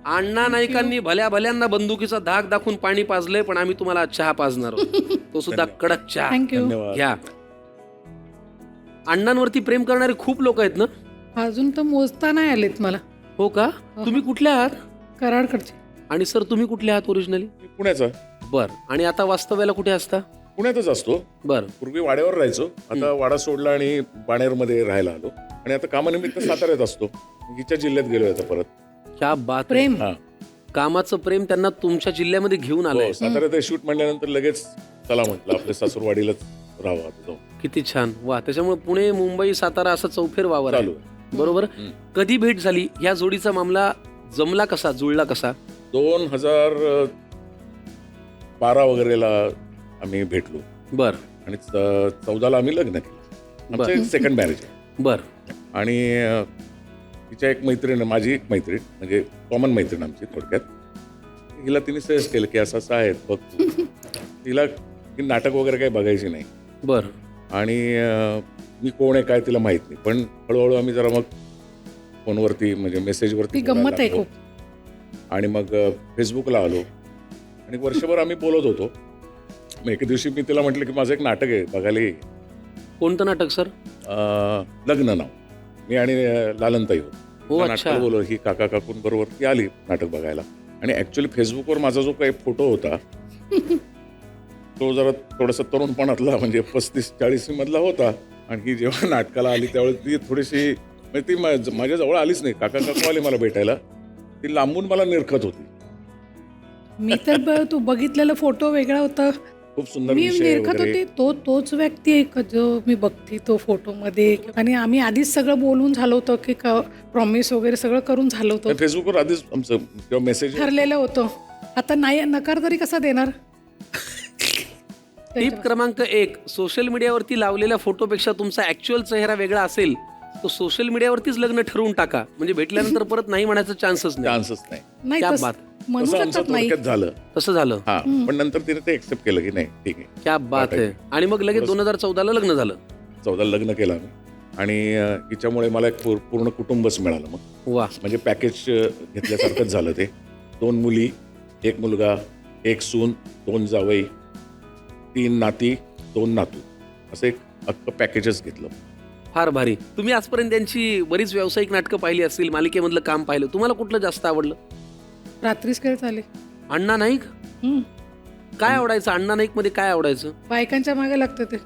अण्णा नाईकांनी भल्या भल्यांना बंदुकीचा धाक दाखवून पाणी पाजलंय, पण आम्ही तुम्हाला चहा पाजणार आहोत. तो सुद्धा कडक चहा. थँक्यू. धन्यवाद. घ्या. अण्णांवरती प्रेम करणारे खूप लोक आहेत ना? अजून तर मोजता नाही आलेत मला. हो का? तुम्ही कुठल्या आहात? कराडकडचे. आणि सर तुम्ही कुठले आहात ओरिजिनली? मी पुण्याचा. बर. आणि आता वास्तव्याला कुठे असता? पुण्यातच असतो. बर. पूर्वी वाड्यावर राहायचो, आता वाडा सोडला आणि बाणेरमध्ये राहायला आलो. आणि आता कामानिमित्त साताऱ्यात असतो. हिच्या जिल्ह्यात गेलोय आता परत. क्या बात. प्रेम. हा. कामाचं प्रेम त्यांना तुमच्या जिल्ह्यामध्ये घेऊन आलंय. हो, साताऱ्यात शूट म्हणल्यानंतर लगेच चला म्हटलं आपल्या सासूरवाडीलाच राहावं आता जाऊन. किती छान. वा. त्याच्यामुळे पुणे, मुंबई, सातारा असं चौफेर वावर आहे. चालू. बरोबर. कधी भेट झाली? या जोडीचा मामला जमला कसा, जुळला कसा? 2012 वगैरेला आम्ही भेटलो बर. आणि 14ला आम्ही लग्न केलं. आमचं सेकंड मॅरेज आहे. बर. आणि तिच्या एक मैत्रीण, माझी एक मैत्रीण, म्हणजे कॉमन मैत्रीण आमची थोडक्यात, हिला तिने सजेस्ट केलं की असं असं आहे बघ तू. तिला की नाटक वगैरे काही बघायची नाही. बर. आणि मी कोण आहे काय तिला माहीत नाही, पण हळूहळू आम्ही जरा मग फोनवरती म्हणजे मेसेजवरती ती गंमत आहे खूप. आणि मग फेसबुकला आलो आणि वर्षभर आम्ही बोलत होतो. मग एके दिवशी मी तिला म्हटलं की माझं एक नाटक आहे बघायला ये. कोणतं नाटक सर? लग्न नाव. मी आणि लालनताई हो, होतो. अच्छा. नाटकाला बोललो, ही काका काकूंबरोबर ती आली नाटक बघायला. आणि ऍक्च्युली फेसबुकवर माझा जो काही फोटो होता तो जरा थोडासा तरुणपणातला, म्हणजे 35-40 मधला होता. आणि ही जेव्हा नाटकाला आली त्यावेळेस ती थोडीशी, म्हणजे ती माझ्या जवळ आलीच नाही. काका काकू आले मला भेटायला, ती लांबून मला निरखत होती. मी तर तू बघितलेला फोटो वेगळा होता. खूप सुंदर मी विषय निरखत वगैरे. होते. तोच व्यक्ती आहे का जो मी बघते तो फोटो मध्ये. आणि आम्ही आधीच सगळं बोलून झालं होतं की प्रॉमिस वगैरे सगळं करून झालं होतं. फेसबुकवर आधीच आमचं किंवा मेसेज ठरलेलं होतं. आता नाही, नकार तरी कसा देणार? टिप क्रमांक 1, सोशल मीडियावरती लावलेल्या फोटोपेक्षा तुमचा ऍक्च्युअल चेहरा वेगळा असेल तो सोशल मीडियावरतीच लग्न ठरवून टाका, म्हणजे भेटल्यानंतर परत नाही म्हणायचं चान्सच नाही. चान्सच नाही. नाही क्या तसं बात. म्हणू तसं आमचं शकत नाही. थोडक्यात झालं. तसं झालं. हा, पण नंतर तिने ते एक्सेप्ट केलं की नाही ठीक आहे. क्या बात आहे. आणि मग लगेच 2014ला लग्न झालं. 14 लग्न केलं आम्ही. आणि हिच्यामुळे मला एक पूर्ण कुटुंबच मिळालं. मग वा. म्हणजे पॅकेज घेतल्यासारखंच झालं ते. 2 मुली, 1 मुलगा, 1 सून, 2 जावई, 3 नाती, 2 नातू, असं एक अख्खं पॅकेजच घेतलं. फार भारी. तुम्ही आजपर्यंत त्यांची बरीच व्यावसायिक नाटकं पाहिली असतील, मालिकेमधलं काम पाहिलं. तुम्हाला कुठलं जास्त आवडलं? रात्रीच खेळ चाले. अण्णा नाईक. काय आवडायचं अण्णा नाईक मध्ये? काय आवडायचं? बायकांच्या मागे लागतं ते.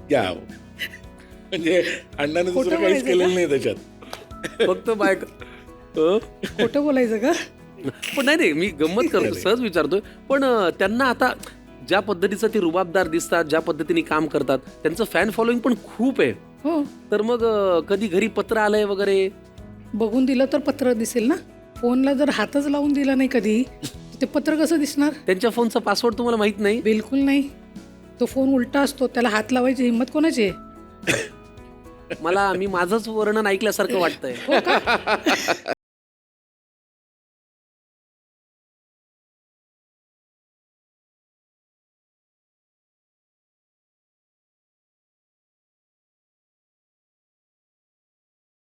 क्या म्हणजे अण्णाने दुसरं काहीच केलेलं नाही त्याच्यात. फक्त बायक. खोटं बोलायचं का? पण नाही, मी गंमत करतो, सहज विचारतोय. पण त्यांना आता ज्या पद्धतीचं ते रुबाबदार दिसतात, ज्या पद्धतीने काम करतात, त्यांचं फॅन फॉलोईंग पण खूप आहे. हो. तर मग कधी घरी पत्र आलंय वगैरे? बघून दिलं तर पत्र दिसेल ना. फोनला जर हातच लावून दिला नाही कधी, ते पत्र कसं दिसणार? त्यांच्या फोनचा पासवर्ड तुम्हाला माहित नाही? बिलकुल नाही. तो फोन उलटा असतो, त्याला हात लावायची हिंमत कोणाची आहे? मी माझंच वर्णन ऐकल्यासारखं वाटतंय.